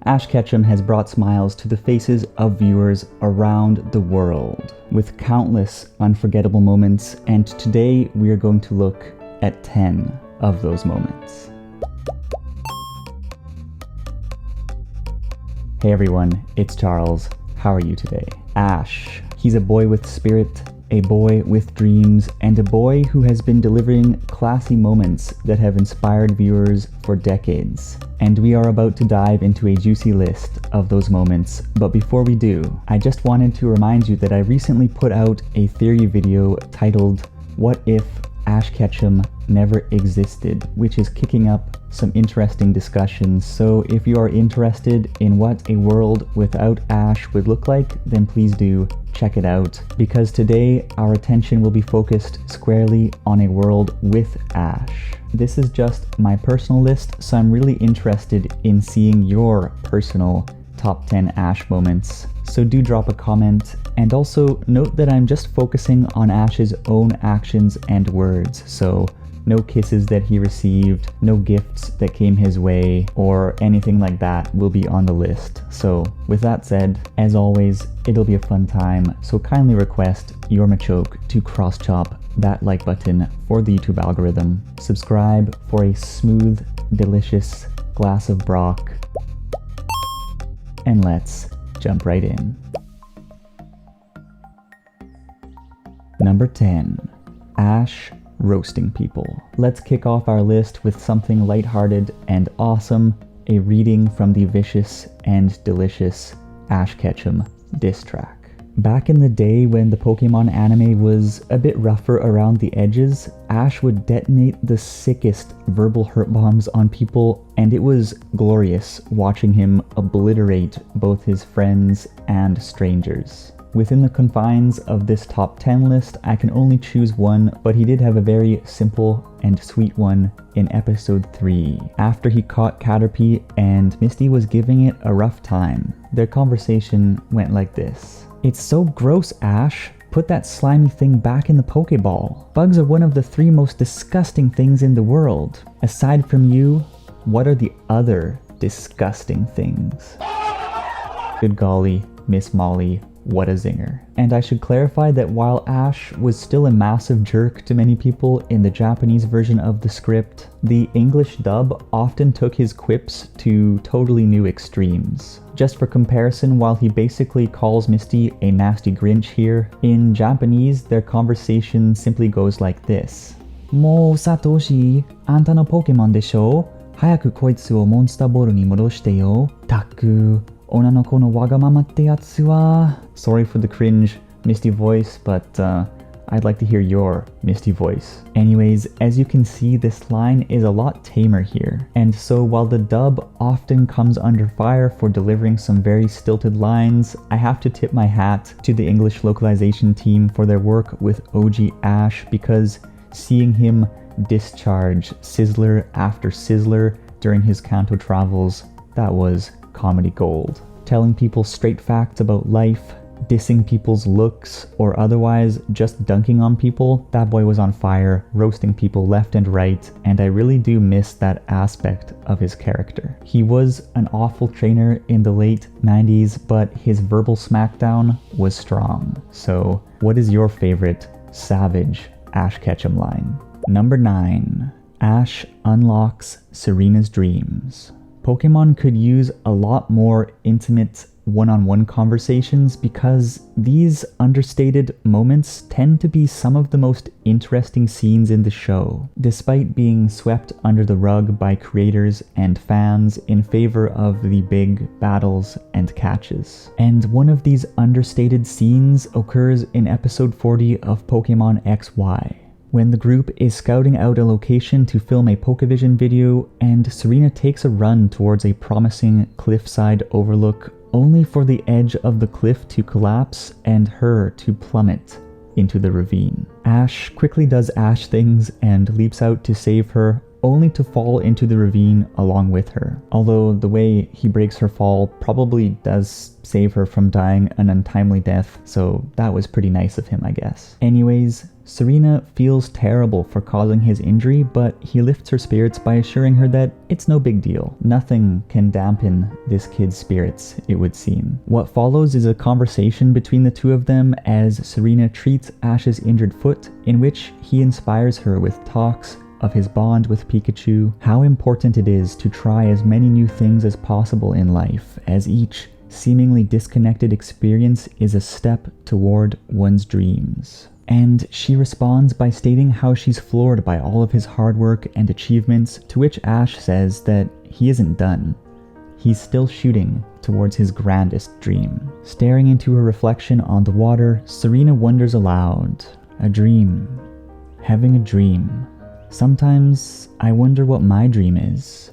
Ash Ketchum has brought smiles to the faces of viewers around the world, with countless unforgettable moments, and today we are going to look at 10 of those moments. Hey everyone, it's Charles. How are you today? Ash. He's a boy with spirit, a boy with dreams, and a boy who has been delivering classy moments that have inspired viewers for decades. And we are about to dive into a juicy list of those moments, but before we do, I just wanted to remind you that I recently put out a theory video titled, "What if Ash Ketchum never existed?" which is kicking up some interesting discussions. So if you are interested in what a world without Ash would look like, then please do check it out, because today our attention will be focused squarely on a world with Ash. This is just my personal list, so I'm really interested in seeing your personal top 10 Ash moments. So do drop a comment, and also note that I'm just focusing on Ash's own actions and words, so no kisses that he received, no gifts that came his way, or anything like that will be on the list. So with that said, as always, it'll be a fun time, so kindly request your machoke to cross-chop that like button for the YouTube algorithm. Subscribe for a smooth, delicious glass of brock, and let's jump right in. Number 10. Ash roasting people. Let's kick off our list with something lighthearted and awesome, a reading from the vicious and delicious Ash Ketchum diss track. Back in the day when the Pokemon anime was a bit rougher around the edges, Ash would detonate the sickest verbal hurt bombs on people, and it was glorious watching him obliterate both his friends and strangers. Within the confines of this top 10 list, I can only choose one, but he did have a very simple and sweet one in episode 3. After he caught Caterpie and Misty was giving it a rough time, their conversation went like this. "It's so gross, Ash. Put that slimy thing back in the Pokeball. Bugs are one of the 3 most disgusting things in the world. Aside from you, what are the other disgusting things?" Good golly, Miss Molly. What a zinger. And I should clarify that while Ash was still a massive jerk to many people in the Japanese version of the script, the English dub often took his quips to totally new extremes. Just for comparison, while he basically calls Misty a nasty Grinch here, in Japanese their conversation simply goes like this. "Mou Satoshi, anta no Pokemon desho? Hayaku koitsu wo Monster Ball ni modoshite yo. Taku. Onanoko no wagamama tte yatsu wa." Sorry for the cringe Misty voice, but I'd like to hear your Misty voice. Anyways, as you can see, this line is a lot tamer here. And so while the dub often comes under fire for delivering some very stilted lines, I have to tip my hat to the English localization team for their work with OG Ash, because seeing him discharge Sizzler after Sizzler during his Kanto travels, that was comedy gold. Telling people straight facts about life, dissing people's looks, or otherwise just dunking on people, that boy was on fire, roasting people left and right, and I really do miss that aspect of his character. He was an awful trainer in the late 90s, but his verbal smackdown was strong. So what is your favorite savage Ash Ketchum line? Number 9. Ash unlocks Serena's dreams. Pokemon could use a lot more intimate one-on-one conversations, because these understated moments tend to be some of the most interesting scenes in the show, despite being swept under the rug by creators and fans in favor of the big battles and catches. And one of these understated scenes occurs in episode 40 of Pokemon XY. When the group is scouting out a location to film a Pokevision video, and Serena takes a run towards a promising cliffside overlook, only for the edge of the cliff to collapse and her to plummet into the ravine. Ash quickly does Ash things and leaps out to save her, only to fall into the ravine along with her. Although the way he breaks her fall probably does save her from dying an untimely death, so that was pretty nice of him, I guess. Anyways, Serena feels terrible for causing his injury, but he lifts her spirits by assuring her that it's no big deal. Nothing can dampen this kid's spirits, it would seem. What follows is a conversation between the two of them as Serena treats Ash's injured foot, in which he inspires her with talks of his bond with Pikachu, how important it is to try as many new things as possible in life, as each seemingly disconnected experience is a step toward one's dreams. And she responds by stating how she's floored by all of his hard work and achievements, to which Ash says that he isn't done. He's still shooting towards his grandest dream. Staring into her reflection on the water, Serena wonders aloud, a dream, having a dream. Sometimes I wonder what my dream is.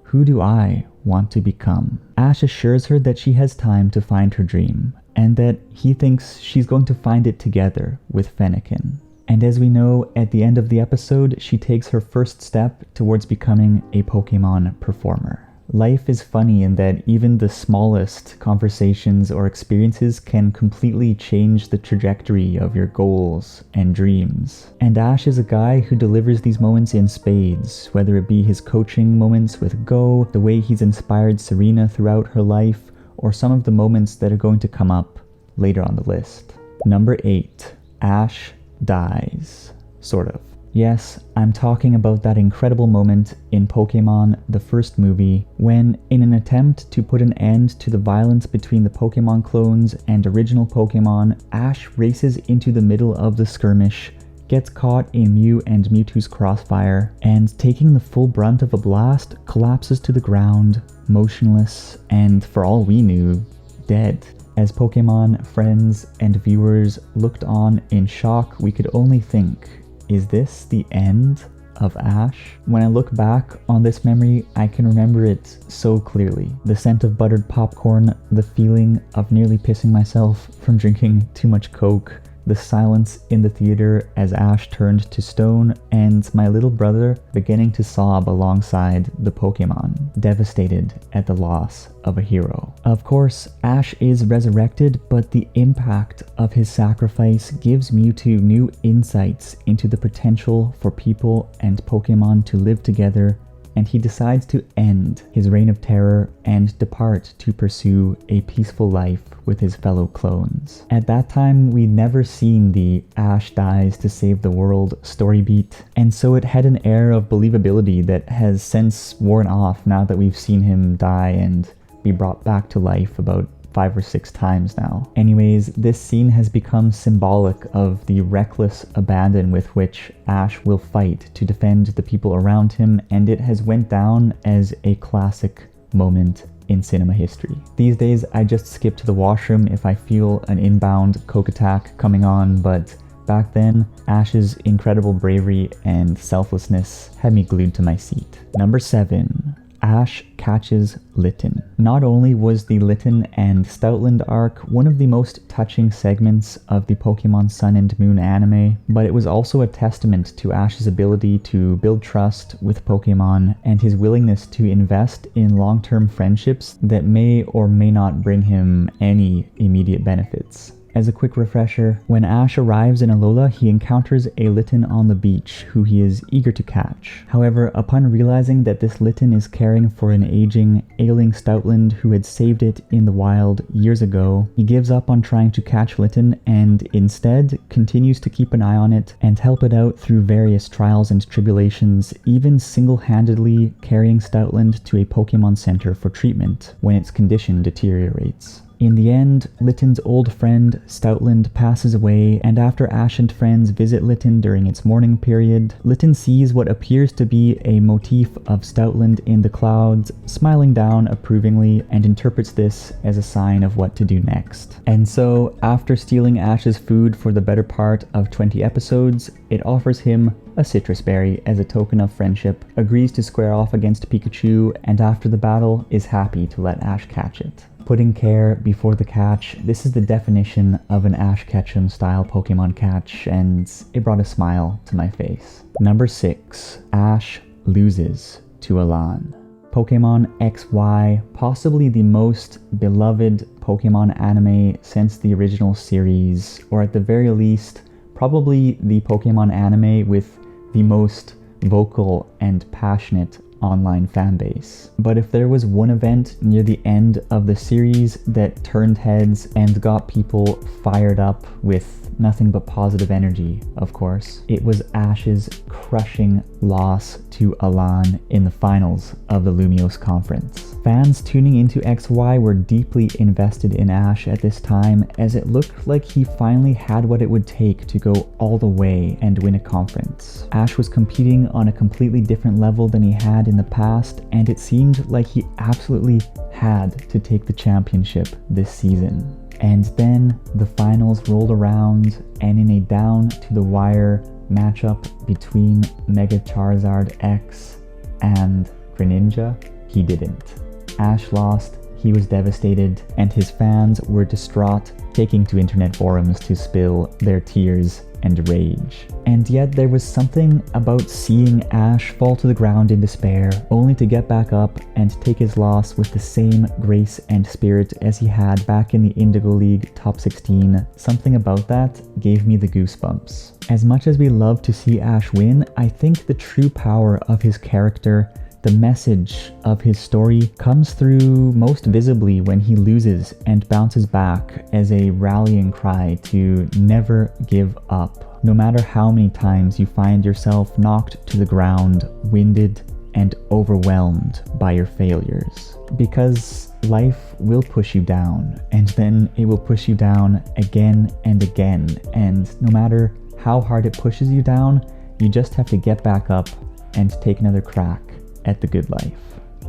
Who do I want to become? Ash assures her that she has time to find her dream, and that he thinks she's going to find it together with Fennekin. And as we know, at the end of the episode, she takes her first step towards becoming a Pokemon performer. Life is funny in that even the smallest conversations or experiences can completely change the trajectory of your goals and dreams. And Ash is a guy who delivers these moments in spades, whether it be his coaching moments with Goh, the way he's inspired Serena throughout her life, or some of the moments that are going to come up later on the list. Number 8. Ash dies. Sort of. Yes, I'm talking about that incredible moment in Pokemon, the first movie, when, in an attempt to put an end to the violence between the Pokemon clones and original Pokemon, Ash races into the middle of the skirmish, gets caught in Mew and Mewtwo's crossfire, and taking the full brunt of a blast, collapses to the ground, motionless, and for all we knew, dead. As Pokemon friends and viewers looked on in shock, we could only think, is this the end of Ash? When I look back on this memory, I can remember it so clearly. The scent of buttered popcorn, the feeling of nearly pissing myself from drinking too much Coke, the silence in the theater as Ash turned to stone, and my little brother beginning to sob alongside the Pokemon, devastated at the loss of a hero. Of course, Ash is resurrected, but the impact of his sacrifice gives Mewtwo new insights into the potential for people and Pokemon to live together, and he decides to end his reign of terror and depart to pursue a peaceful life with his fellow clones. At that time, we'd never seen the Ash dies to save the world story beat, and so it had an air of believability that has since worn off now that we've seen him die and be brought back to life about 5 or 6 times now. Anyways, this scene has become symbolic of the reckless abandon with which Ash will fight to defend the people around him, and it has went down as a classic moment in cinema history. These days, I just skip to the washroom if I feel an inbound Coke attack coming on, but back then, Ash's incredible bravery and selflessness had me glued to my seat. Number 7. Ash Catches Litten. Not only was the Litten and Stoutland arc one of the most touching segments of the Pokemon Sun and Moon anime, but it was also a testament to Ash's ability to build trust with Pokemon and his willingness to invest in long-term friendships that may or may not bring him any immediate benefits. As a quick refresher, when Ash arrives in Elola, he encounters a Litten on the beach who he is eager to catch. However, upon realizing that this Litten is caring for an aging, ailing Stoutland who had saved it in the wild years ago, he gives up on trying to catch Litten and instead continues to keep an eye on it and help it out through various trials and tribulations, even single-handedly carrying Stoutland to a Pokemon Center for treatment when its condition deteriorates. In the end, Litten's old friend, Stoutland, passes away, and after Ash and friends visit Litten during its mourning period, Litten sees what appears to be a motif of Stoutland in the clouds, smiling down approvingly, and interprets this as a sign of what to do next. And so, after stealing Ash's food for the better part of 20 episodes, it offers him a citrus berry as a token of friendship, agrees to square off against Pikachu, and after the battle is happy to let Ash catch it. Putting care before the catch, this is the definition of an Ash Ketchum style Pokemon catch, and it brought a smile to my face. Number 6. Ash loses to Alolan. Pokemon XY, possibly the most beloved Pokemon anime since the original series, or at the very least, probably the Pokemon anime with the most vocal and passionate online fanbase. But if there was one event near the end of the series that turned heads and got people fired up with nothing but positive energy, of course, it was Ash's crushing loss to Alolan in the finals of the Lumiose Conference. Fans tuning into XY were deeply invested in Ash at this time, as it looked like he finally had what it would take to go all the way and win a conference. Ash was competing on a completely different level than he had in the past, and it seemed like he absolutely had to take the championship this season. And then the finals rolled around, and in a down-to-the-wire matchup between Mega Charizard X and Greninja, he didn't. Ash lost, he was devastated, and his fans were distraught, taking to internet forums to spill their tears and rage. And yet there was something about seeing Ash fall to the ground in despair, only to get back up and take his loss with the same grace and spirit as he had back in the Indigo League Top 16. Something about that gave me the goosebumps. As much as we love to see Ash win, I think the true power of his character, the message of his story, comes through most visibly when he loses and bounces back as a rallying cry to never give up. No matter how many times you find yourself knocked to the ground, winded, and overwhelmed by your failures. Because life will push you down, and then it will push you down again and again, and no matter how hard it pushes you down, you just have to get back up and take another crack at the good life.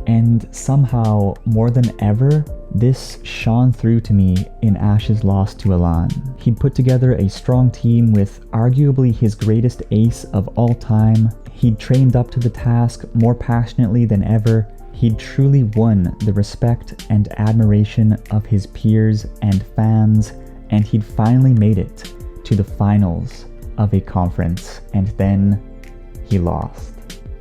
And somehow, more than ever, this shone through to me in Ash's loss to Alolan. He'd put together a strong team with arguably his greatest ace of all time. He'd trained up to the task more passionately than ever. He'd truly won the respect and admiration of his peers and fans, and he'd finally made it to the finals of a conference, and then he lost,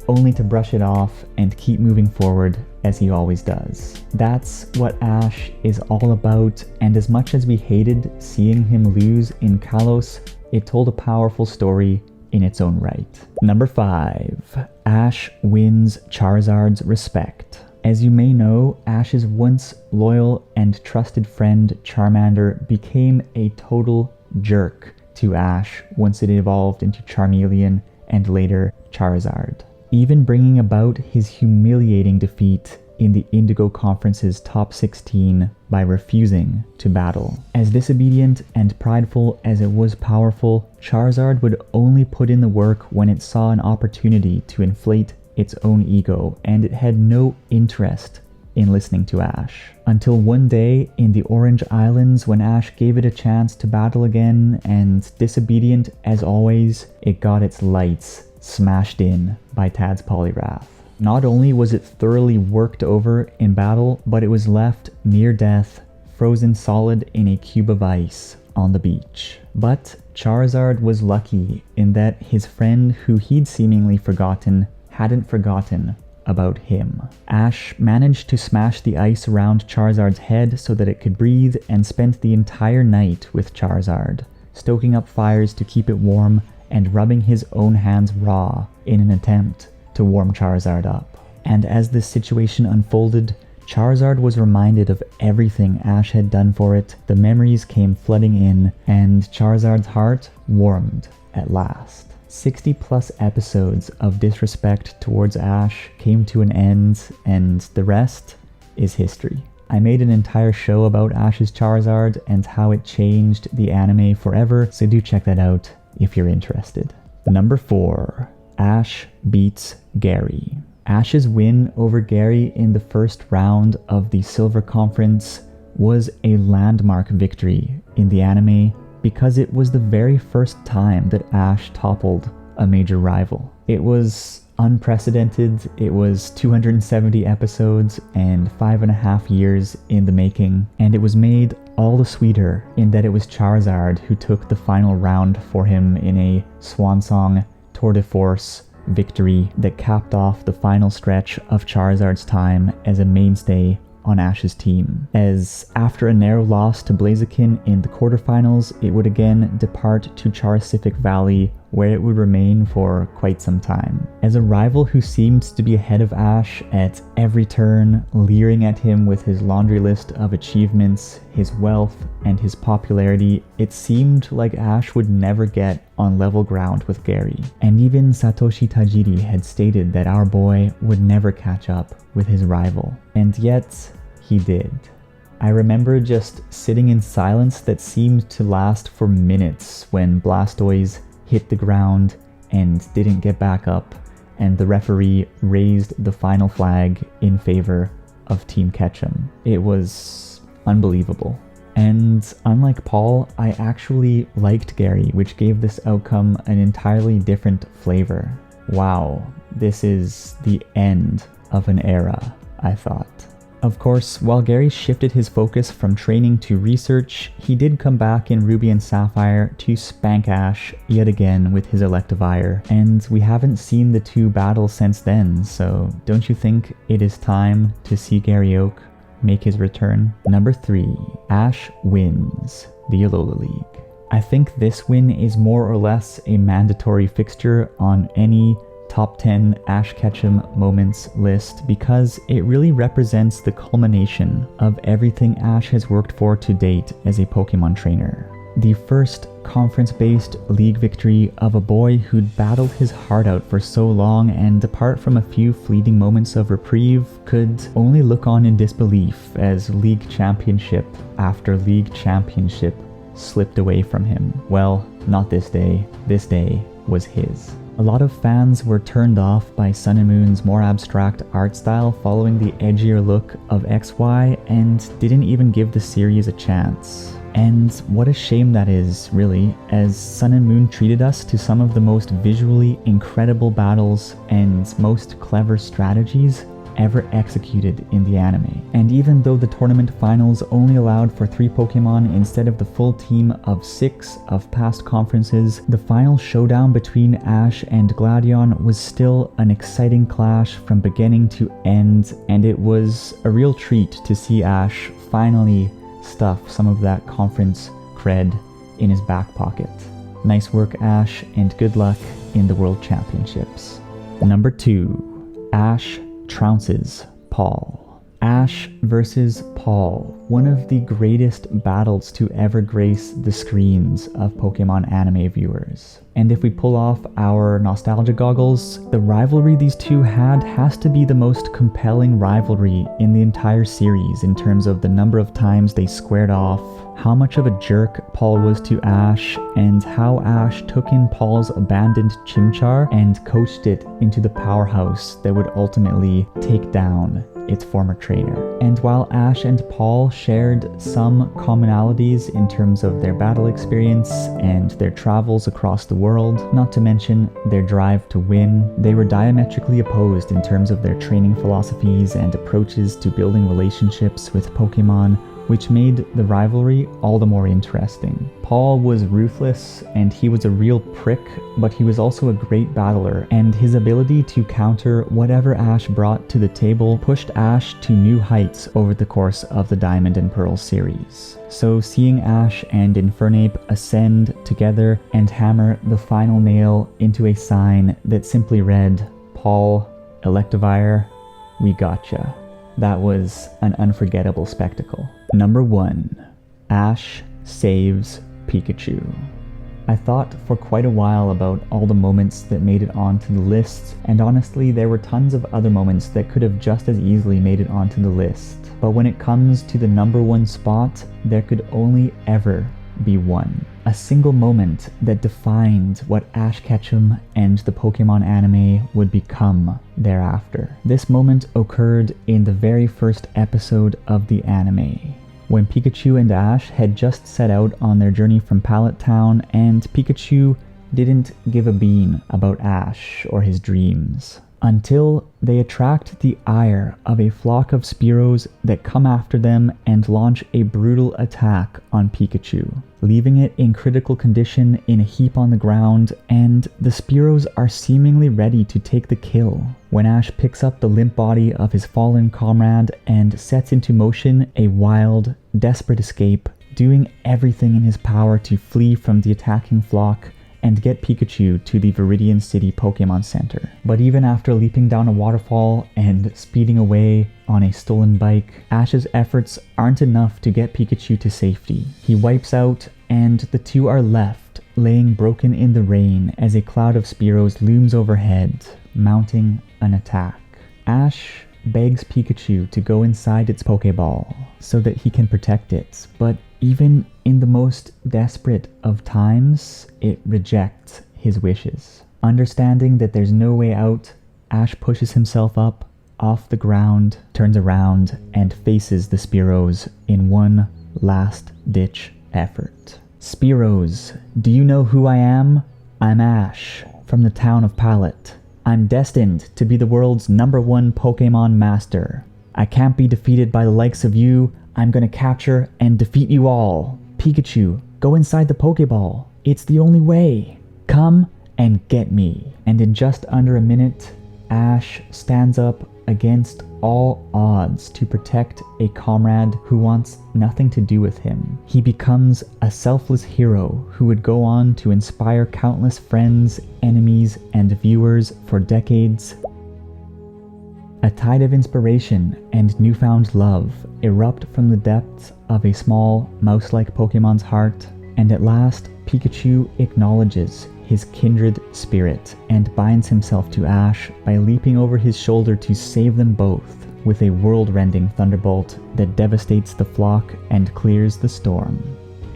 only to brush it off and keep moving forward as he always does. That's what Ash is all about, and as much as we hated seeing him lose in Kalos, it told a powerful story in its own right. Number 5. Ash wins Charizard's respect. As you may know, Ash's once loyal and trusted friend Charmander became a total jerk to Ash once it evolved into Charmeleon and later Charizard, even bringing about his humiliating defeat in the Indigo Conference's top 16 by refusing to battle. As disobedient and prideful as it was powerful, Charizard would only put in the work when it saw an opportunity to inflate its own ego, and it had no interest in listening to Ash. Until one day in the Orange Islands when Ash gave it a chance to battle again, and disobedient as always, it got its lights smashed in by Tad's Poliwrath. Not only was it thoroughly worked over in battle, but it was left near death, frozen solid in a cube of ice on the beach. But Charizard was lucky in that his friend, who he'd seemingly forgotten, hadn't forgotten about him. Ash managed to smash the ice around Charizard's head so that it could breathe, and spent the entire night with Charizard, stoking up fires to keep it warm and rubbing his own hands raw in an attempt to warm Charizard up. And as this situation unfolded, Charizard was reminded of everything Ash had done for it. The memories came flooding in, and Charizard's heart warmed at last. 60 plus episodes of disrespect towards Ash came to an end, and the rest is history. I made an entire show about Ash's Charizard and how it changed the anime forever, so do check that out if you're interested. Number 4. Ash beats Gary. Ash's win over Gary in the first round of the Silver Conference was a landmark victory in the anime because it was the very first time that Ash toppled a major rival. It was unprecedented. It was 270 episodes and 5.5 years in the making, and it was made all the sweeter in that it was Charizard who took the final round for him in a swan song tour de force victory that capped off the final stretch of Charizard's time as a mainstay on Ash's team, as after a narrow loss to Blaziken in the quarterfinals, it would again depart to Charcific Valley, where it would remain for quite some time. As a rival who seemed to be ahead of Ash at every turn, leering at him with his laundry list of achievements, his wealth, and his popularity, it seemed like Ash would never get on level ground with Gary. And even Satoshi Tajiri had stated that our boy would never catch up with his rival. And yet, he did. I remember just sitting in silence that seemed to last for minutes when Blastoise hit the ground and didn't get back up, and the referee raised the final flag in favor of Team Ketchum. It was unbelievable. And unlike Paul, I actually liked Gary, which gave this outcome an entirely different flavor. Wow, this is the end of an era, I thought. Of course, while Gary shifted his focus from training to research, he did come back in Ruby and Sapphire to spank Ash yet again with his Electivire, and we haven't seen the two battle since then, so don't you think it is time to see Gary Oak make his return? Number 3, Ash wins the Alola League. I think this win is more or less a mandatory fixture on any top 10 Ash Ketchum Moments list because it really represents the culmination of everything Ash has worked for to date as a Pokemon trainer. The first conference-based league victory of a boy who'd battled his heart out for so long and apart from a few fleeting moments of reprieve, could only look on in disbelief as league championship after league championship slipped away from him. Well, not this day. This day was his. A lot of fans were turned off by Sun and Moon's more abstract art style following the edgier look of XY and didn't even give the series a chance. And what a shame that is, really, as Sun and Moon treated us to some of the most visually incredible battles and most clever strategies ever executed in the anime. And even though the tournament finals only allowed for 3 Pokemon instead of the full team of 6 of past conferences, the final showdown between Ash and Gladion was still an exciting clash from beginning to end, and it was a real treat to see Ash finally stuff some of that conference cred in his back pocket. Nice work, Ash, and good luck in the World Championships. Number 2, Ash trounces Paul. Ash versus Paul, one of the greatest battles to ever grace the screens of Pokemon anime viewers. And if we pull off our nostalgia goggles, the rivalry these two had has to be the most compelling rivalry in the entire series in terms of the number of times they squared off, how much of a jerk Paul was to Ash, and how Ash took in Paul's abandoned Chimchar and coached it into the powerhouse that would ultimately take down its former trainer. And while Ash and Paul shared some commonalities in terms of their battle experience and their travels across the world, not to mention their drive to win, they were diametrically opposed in terms of their training philosophies and approaches to building relationships with Pokemon, which made the rivalry all the more interesting. Paul was ruthless and he was a real prick, but he was also a great battler, and his ability to counter whatever Ash brought to the table pushed Ash to new heights over the course of the Diamond and Pearl series. So seeing Ash and Infernape ascend together and hammer the final nail into a sign that simply read, "Paul, Electivire, we gotcha." That was an unforgettable spectacle. Number 1, Ash saves Pikachu. I thought for quite a while about all the moments that made it onto the list, and honestly there were tons of other moments that could have just as easily made it onto the list. But when it comes to the number 1 spot, there could only ever be one. A single moment that defined what Ash Ketchum and the Pokemon anime would become thereafter. This moment occurred in the very first episode of the anime, when Pikachu and Ash had just set out on their journey from Pallet Town, and Pikachu didn't give a bean about Ash or his dreams. until they attract the ire of a flock of Spearows that come after them and launch a brutal attack on Pikachu, leaving it in critical condition in a heap on the ground, and the Spearows are seemingly ready to take the kill when Ash picks up the limp body of his fallen comrade and sets into motion a wild, desperate escape, doing everything in his power to flee from the attacking flock and get Pikachu to the Viridian City Pokemon Center. But even after leaping down a waterfall and speeding away on a stolen bike, Ash's efforts aren't enough to get Pikachu to safety. He wipes out, and the two are left, laying broken in the rain as a cloud of Spearows looms overhead, mounting an attack. Ash begs Pikachu to go inside its Pokeball so that he can protect it, but even in the most desperate of times, it rejects his wishes. Understanding that there's no way out, Ash pushes himself up off the ground, turns around, and faces the Spearows in one last-ditch effort. Spearows, do you know who I am? I'm Ash, from the town of Pallet. I'm destined to be the world's #1 Pokemon master. I can't be defeated by the likes of you. I'm gonna capture and defeat you all. Pikachu, go inside the Pokeball. It's the only way. Come and get me. And in just under a minute, Ash stands up against all odds to protect a comrade who wants nothing to do with him. He becomes a selfless hero who would go on to inspire countless friends, enemies, and viewers for decades. A tide of inspiration and newfound love erupt from the depths of a small, mouse-like Pokemon's heart, and at last, Pikachu acknowledges his kindred spirit and binds himself to Ash by leaping over his shoulder to save them both with a world-rending thunderbolt that devastates the flock and clears the storm.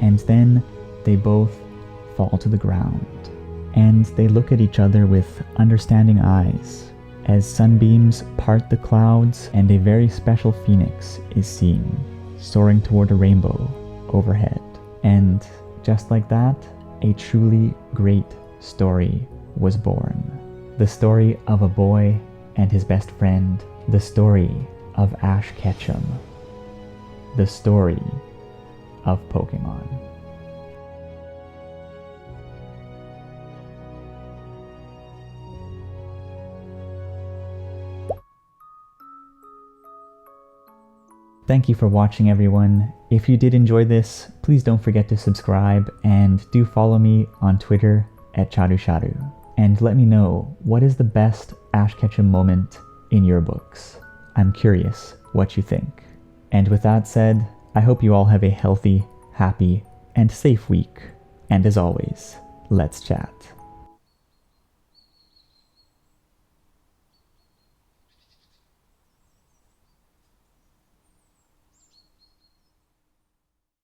And then they both fall to the ground, and they look at each other with understanding eyes as sunbeams part the clouds and a very special phoenix is seen, soaring toward a rainbow overhead. And just like that, a truly great story was born. The story of a boy and his best friend. The story of Ash Ketchum. The story of Pokemon. Thank you for watching, everyone. If you did enjoy this, please don't forget to subscribe and do follow me on Twitter @CharuSharu. And let me know, what is the best Ash Ketchum moment in your books? I'm curious what you think. And with that said, I hope you all have a healthy, happy, and safe week. And as always, let's chat.